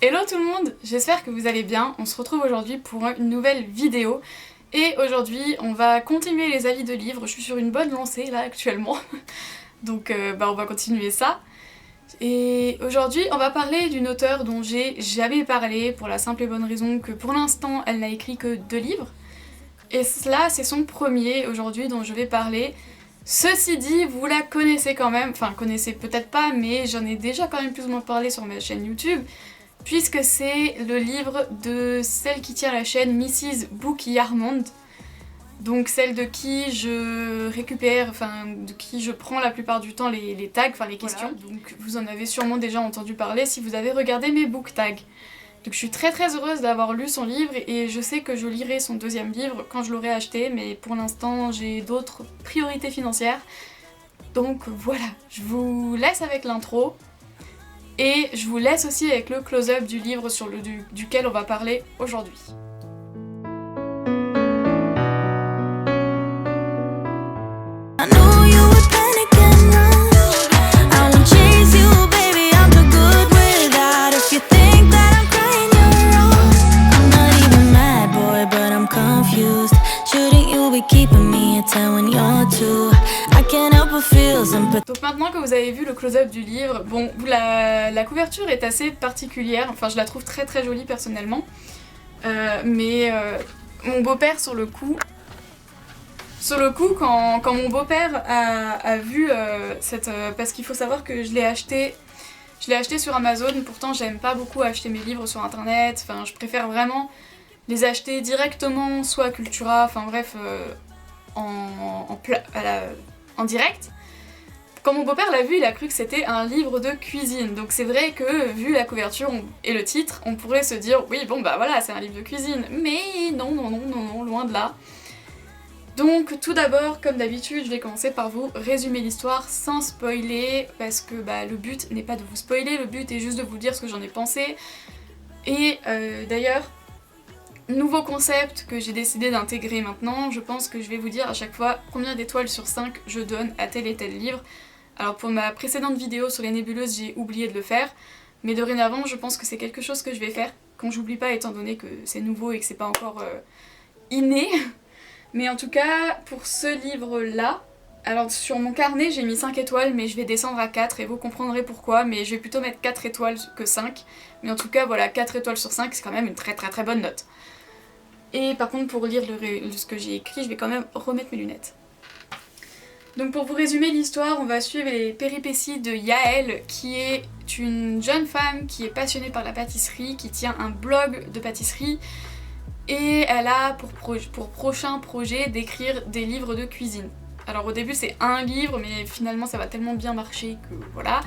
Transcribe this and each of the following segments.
Hello tout le monde, j'espère que vous allez bien. On se retrouve aujourd'hui pour une nouvelle vidéo. Et aujourd'hui, on va continuer les avis de livres. Je suis sur une bonne lancée là actuellement. Donc on va continuer ça. Et aujourd'hui, on va parler d'une auteure dont j'ai jamais parlé pour la simple et bonne raison que pour l'instant, elle n'a écrit que 2 livres. Et cela, c'est son premier aujourd'hui dont je vais parler. Ceci dit, vous la connaissez quand même, enfin connaissez peut-être pas, mais j'en ai déjà quand même plus ou moins parlé sur ma chaîne YouTube, puisque c'est le livre de celle qui tient la chaîne Mrs. Book Yarmond, donc celle de qui je récupère, enfin de qui je prends la plupart du temps les tags, enfin les questions. Voilà. Donc vous en avez sûrement déjà entendu parler si vous avez regardé mes book tags. Donc je suis très très heureuse d'avoir lu son livre et je sais que je lirai son 2e livre quand je l'aurai acheté, mais pour l'instant j'ai d'autres priorités financières. Donc voilà, je vous laisse avec l'intro et je vous laisse aussi avec le close-up du livre duquel on va parler aujourd'hui. Donc maintenant que vous avez vu le close-up du livre, bon, la couverture est assez particulière, enfin je la trouve très très jolie personnellement, mais mon beau-père sur le coup, quand mon beau-père a vu parce qu'il faut savoir que je l'ai acheté sur Amazon, pourtant j'aime pas beaucoup acheter mes livres sur internet, enfin je préfère vraiment les acheter directement, soit à Cultura, enfin bref, en direct. Quand mon beau-père l'a vu, il a cru que c'était un livre de cuisine, donc c'est vrai que vu la couverture et le titre, on pourrait se dire oui bon bah voilà c'est un livre de cuisine, mais non, loin de là. Donc tout d'abord, comme d'habitude, je vais commencer par vous résumer l'histoire sans spoiler, parce que le but n'est pas de vous spoiler, le but est juste de vous dire ce que j'en ai pensé. Et d'ailleurs, nouveau concept que j'ai décidé d'intégrer maintenant, je pense que je vais vous dire à chaque fois combien d'étoiles sur 5 je donne à tel et tel livre. Alors pour ma précédente vidéo sur les nébuleuses, j'ai oublié de le faire, mais dorénavant je pense que c'est quelque chose que je vais faire, quand j'oublie pas étant donné que c'est nouveau et que c'est pas encore inné. Mais en tout cas, pour ce livre-là, alors sur mon carnet j'ai mis 5 étoiles, mais je vais descendre à 4 et vous comprendrez pourquoi, mais je vais plutôt mettre 4 étoiles que 5. Mais en tout cas voilà, 4 étoiles sur 5 c'est quand même une très très très bonne note. Et par contre pour lire ce que j'ai écrit, je vais quand même remettre mes lunettes. Donc pour vous résumer l'histoire, on va suivre les péripéties de Yael, qui est une jeune femme qui est passionnée par la pâtisserie, qui tient un blog de pâtisserie, et elle a pour prochain projet d'écrire des livres de cuisine. Alors au début c'est un livre, mais finalement ça va tellement bien marcher que voilà.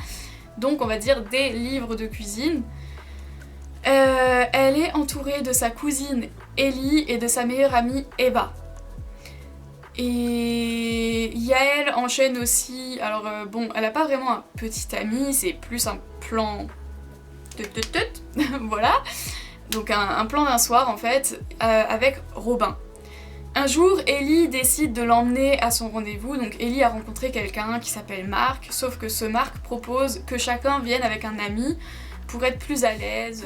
Donc on va dire des livres de cuisine. Elle est entourée de sa cousine Ellie et de sa meilleure amie Eva. Et Yael enchaîne aussi, alors bon, elle a pas vraiment un petit ami, c'est plus un plan voilà, donc un plan d'un soir en fait, avec Robin. Un jour, Ellie décide de l'emmener à son rendez-vous, donc Ellie a rencontré quelqu'un qui s'appelle Marc, sauf que ce Marc propose que chacun vienne avec un ami pour être plus à l'aise,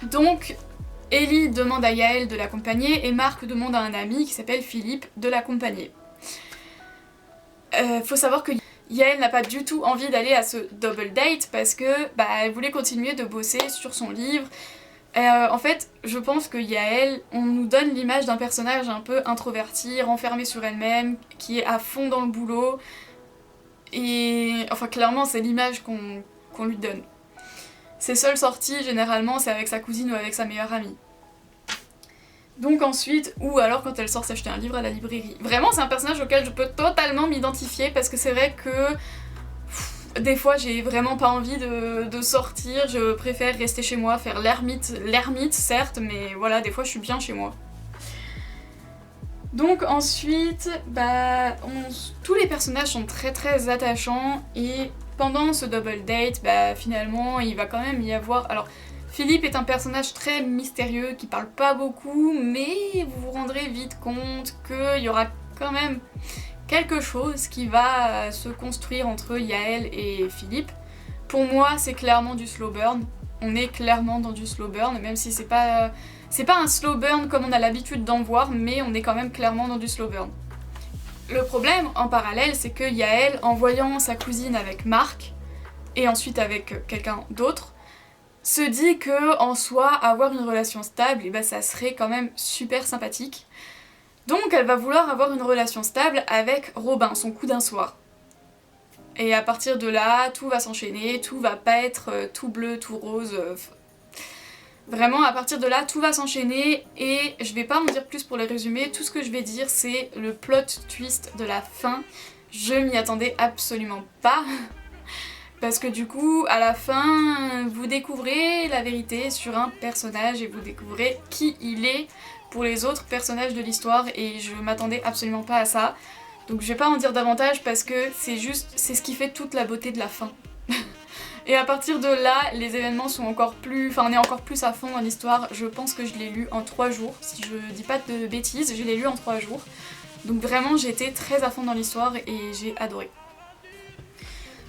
Donc Ellie demande à Yael de l'accompagner et Marc demande à un ami qui s'appelle Philippe de l'accompagner. Faut savoir que Yael n'a pas du tout envie d'aller à ce double date parce que elle voulait continuer de bosser sur son livre. En fait, je pense que Yael, on nous donne l'image d'un personnage un peu introverti, renfermé sur elle-même, qui est à fond dans le boulot. Et enfin clairement c'est l'image qu'on lui donne. Ses seules sorties, généralement, c'est avec sa cousine ou avec sa meilleure amie. Donc ensuite, ou alors quand elle sort s'acheter un livre à la librairie. Vraiment, c'est un personnage auquel je peux totalement m'identifier parce que c'est vrai que des fois, j'ai vraiment pas envie de sortir. Je préfère rester chez moi, faire l'ermite certes, mais voilà, des fois je suis bien chez moi. Donc ensuite, tous les personnages sont très très attachants et pendant ce double date, finalement, il va quand même y avoir... Alors, Philippe est un personnage très mystérieux qui parle pas beaucoup, mais vous vous rendrez vite compte qu'il y aura quand même quelque chose qui va se construire entre Yael et Philippe Pour moi, c'est clairement du slow burn. On est clairement dans du slow burn, même si c'est pas un slow burn comme on a l'habitude d'en voir, mais on est quand même clairement dans du slow burn. Le problème, en parallèle, c'est que Yael, en voyant sa cousine avec Marc, et ensuite avec quelqu'un d'autre, se dit que en soi, avoir une relation stable, et ben ça serait quand même super sympathique. Donc elle va vouloir avoir une relation stable avec Robin, son coup d'un soir. Et à partir de là, tout va s'enchaîner, tout va pas être tout bleu, tout rose. Vraiment, à partir de là, tout va s'enchaîner et je vais pas en dire plus pour les résumer. Tout ce que je vais dire, c'est le plot twist de la fin. Je m'y attendais absolument pas. Parce que du coup, à la fin, vous découvrez la vérité sur un personnage et vous découvrez qui il est pour les autres personnages de l'histoire et je m'attendais absolument pas à ça. Donc je vais pas en dire davantage parce que c'est ce qui fait toute la beauté de la fin. Et à partir de là, les événements sont encore plus... Enfin, on est encore plus à fond dans l'histoire. Je pense que je l'ai lu en 3 jours. Si je dis pas de bêtises, je l'ai lu en 3 jours. Donc vraiment, j'étais très à fond dans l'histoire et j'ai adoré.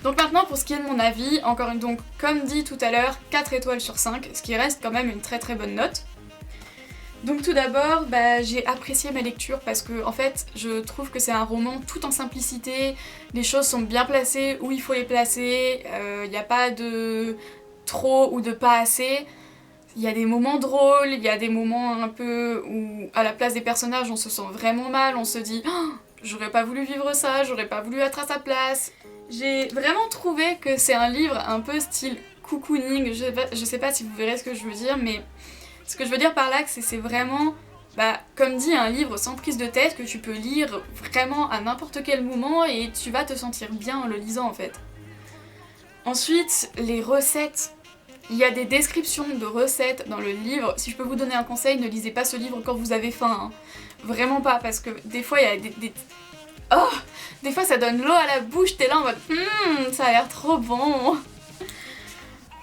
Donc maintenant, pour ce qui est de mon avis, encore une donc, comme dit tout à l'heure, 4 étoiles sur 5, ce qui reste quand même une très très bonne note. Donc tout d'abord, j'ai apprécié ma lecture parce que en fait, je trouve que c'est un roman tout en simplicité, les choses sont bien placées où il faut les placer, il n'y a pas de trop ou de pas assez. Il y a des moments drôles, il y a des moments un peu où à la place des personnages on se sent vraiment mal, on se dit oh, j'aurais pas voulu vivre ça, j'aurais pas voulu être à sa place. J'ai vraiment trouvé que c'est un livre un peu style cocooning, je sais pas si vous verrez ce que je veux dire, mais ce que je veux dire par là, c'est vraiment, comme dit, un livre sans prise de tête que tu peux lire vraiment à n'importe quel moment et tu vas te sentir bien en le lisant en fait. Ensuite, les recettes. Il y a des descriptions de recettes dans le livre. Si je peux vous donner un conseil, ne lisez pas ce livre quand vous avez faim. Hein. Vraiment pas, parce que des fois il y a Oh, des fois ça donne l'eau à la bouche, t'es là en mode ça a l'air trop bon.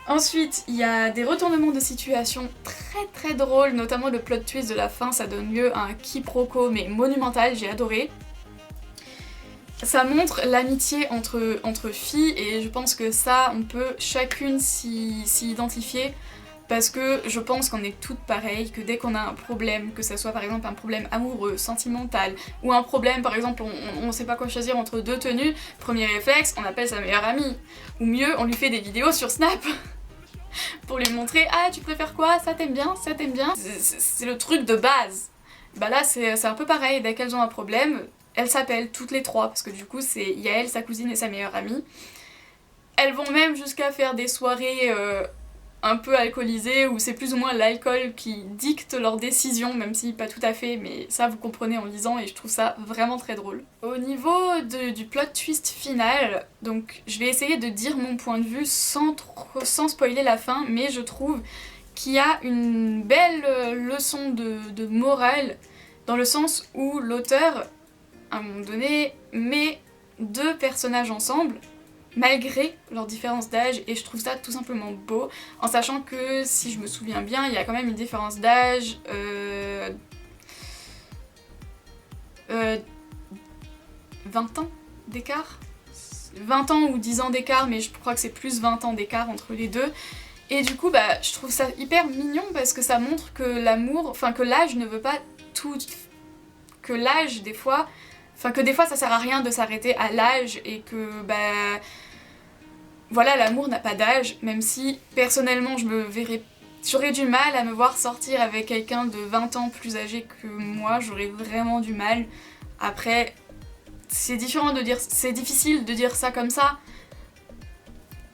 Ensuite, il y a des retournements de situation très très drôles, notamment le plot twist de la fin, ça donne lieu à un quiproquo mais monumental, j'ai adoré. Ça montre l'amitié entre filles et je pense que ça, on peut chacune s'y identifier parce que je pense qu'on est toutes pareilles, que dès qu'on a un problème, que ça soit par exemple un problème amoureux, sentimental, ou un problème par exemple on sait pas quoi choisir entre 2 tenues, premier réflexe, on appelle sa meilleure amie. Ou mieux, on lui fait des vidéos sur Snap pour lui montrer « Ah, tu préfères quoi? Ça t'aime bien? Ça t'aime bien ?» C'est le truc de base. Là, c'est un peu pareil, dès qu'elles ont un problème, elles s'appellent toutes les 3, parce que du coup, c'est Yael, sa cousine et sa meilleure amie. Elles vont même jusqu'à faire des soirées un peu alcoolisées, où c'est plus ou moins l'alcool qui dicte leurs décisions, même si pas tout à fait, mais ça vous comprenez en lisant et je trouve ça vraiment très drôle. Au niveau du plot twist final, donc je vais essayer de dire mon point de vue sans spoiler la fin, mais je trouve qu'il y a une belle leçon de morale, dans le sens où l'auteur, à un moment donné, met 2 personnages ensemble, malgré leurs différences d'âge, et je trouve ça tout simplement beau, en sachant que, si je me souviens bien, il y a quand même une différence d'âge 20 ans d'écart, 20 ans ou 10 ans d'écart, mais je crois que c'est plus 20 ans d'écart entre les deux, et du coup je trouve ça hyper mignon parce que ça montre que l'amour, enfin que l'âge ne veut pas tout, que l'âge des fois, enfin que des fois ça sert à rien de s'arrêter à l'âge et que voilà, l'amour n'a pas d'âge, même si personnellement j'aurais du mal à me voir sortir avec quelqu'un de 20 ans plus âgé que moi, j'aurais vraiment du mal. Après, c'est difficile de dire ça comme ça,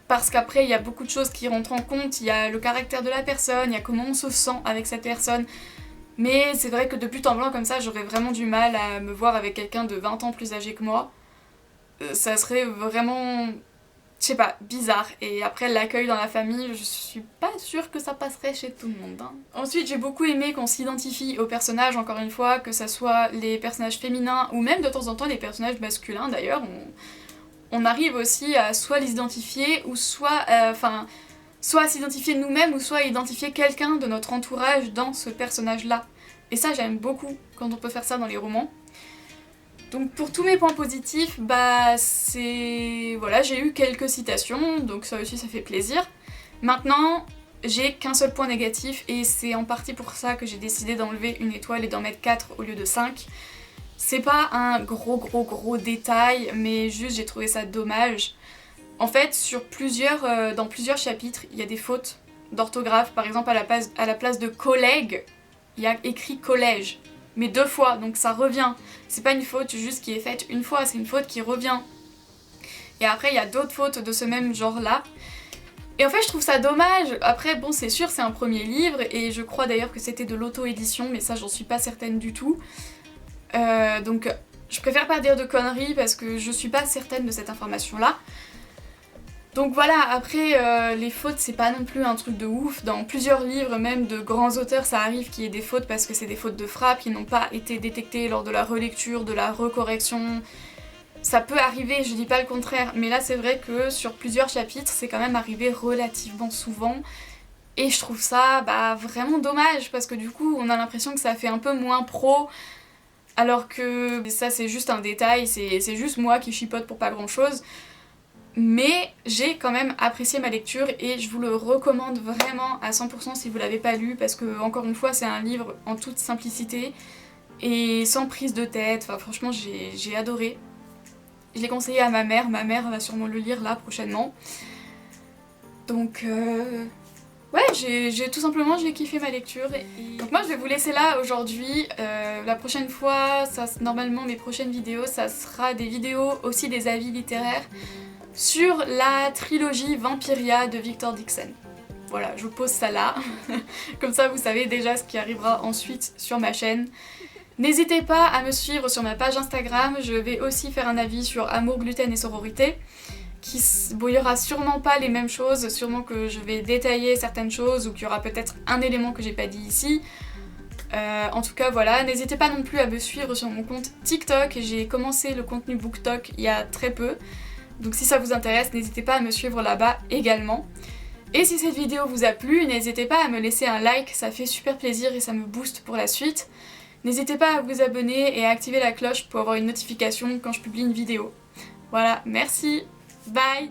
parce qu'après il y a beaucoup de choses qui rentrent en compte, il y a le caractère de la personne, il y a comment on se sent avec cette personne. Mais c'est vrai que de but en blanc comme ça, j'aurais vraiment du mal à me voir avec quelqu'un de 20 ans plus âgé que moi. Ça serait vraiment, je sais pas, bizarre. Et après l'accueil dans la famille, je suis pas sûre que ça passerait chez tout le monde. Hein. Ensuite, j'ai beaucoup aimé qu'on s'identifie aux personnages, encore une fois, que ça soit les personnages féminins ou même de temps en temps les personnages masculins d'ailleurs. On arrive aussi à soit les identifier ou soit à s'identifier nous-mêmes ou soit à identifier quelqu'un de notre entourage dans ce personnage-là. Et ça, j'aime beaucoup quand on peut faire ça dans les romans. Donc pour tous mes points positifs, bah c'est... Voilà, j'ai eu quelques citations, donc ça aussi ça fait plaisir. Maintenant, j'ai qu'un seul point négatif et c'est en partie pour ça que j'ai décidé d'enlever une étoile et d'en mettre 4 au lieu de 5. C'est pas un gros détail, mais juste j'ai trouvé ça dommage. En fait, dans plusieurs chapitres, il y a des fautes d'orthographe. Par exemple, à la place de collègue, il y a écrit collège. Mais 2 fois, donc ça revient. C'est pas une faute juste qui est faite une fois, c'est une faute qui revient. Et après, il y a d'autres fautes de ce même genre-là. Et en fait, je trouve ça dommage. Après, bon, c'est sûr, c'est un premier livre, et je crois d'ailleurs que c'était de l'auto-édition, mais ça, j'en suis pas certaine du tout. Donc, je préfère pas dire de conneries parce que je suis pas certaine de cette information-là. Donc voilà, après, les fautes, c'est pas non plus un truc de ouf. Dans plusieurs livres, même de grands auteurs, ça arrive qu'il y ait des fautes parce que c'est des fautes de frappe qui n'ont pas été détectées lors de la relecture, de la recorrection. Ça peut arriver, je dis pas le contraire, mais là c'est vrai que sur plusieurs chapitres, c'est quand même arrivé relativement souvent. Et je trouve ça vraiment dommage parce que du coup, on a l'impression que ça fait un peu moins pro. Alors que ça c'est juste un détail, c'est juste moi qui chipote pour pas grand chose. Mais j'ai quand même apprécié ma lecture et je vous le recommande vraiment à 100% si vous l'avez pas lu parce que encore une fois c'est un livre en toute simplicité et sans prise de tête, enfin franchement j'ai adoré. Je l'ai conseillé à ma mère va sûrement le lire là prochainement. Donc ouais, j'ai tout simplement j'ai kiffé ma lecture. Donc moi je vais vous laisser là aujourd'hui. La prochaine fois, normalement mes prochaines vidéos, ça sera des vidéos aussi des avis littéraires sur la trilogie Vampiria de Victor Dixon. Voilà, je vous pose ça là. Comme ça vous savez déjà ce qui arrivera ensuite sur ma chaîne. N'hésitez pas à me suivre sur ma page Instagram, je vais aussi faire un avis sur amour, gluten et sororité. Bon, il y aura sûrement pas les mêmes choses, sûrement que je vais détailler certaines choses ou qu'il y aura peut-être un élément que j'ai pas dit ici. En tout cas voilà, n'hésitez pas non plus à me suivre sur mon compte TikTok, j'ai commencé le contenu BookTok il y a très peu. Donc si ça vous intéresse, n'hésitez pas à me suivre là-bas également. Et si cette vidéo vous a plu, n'hésitez pas à me laisser un like, ça fait super plaisir et ça me booste pour la suite. N'hésitez pas à vous abonner et à activer la cloche pour avoir une notification quand je publie une vidéo. Voilà, merci, bye!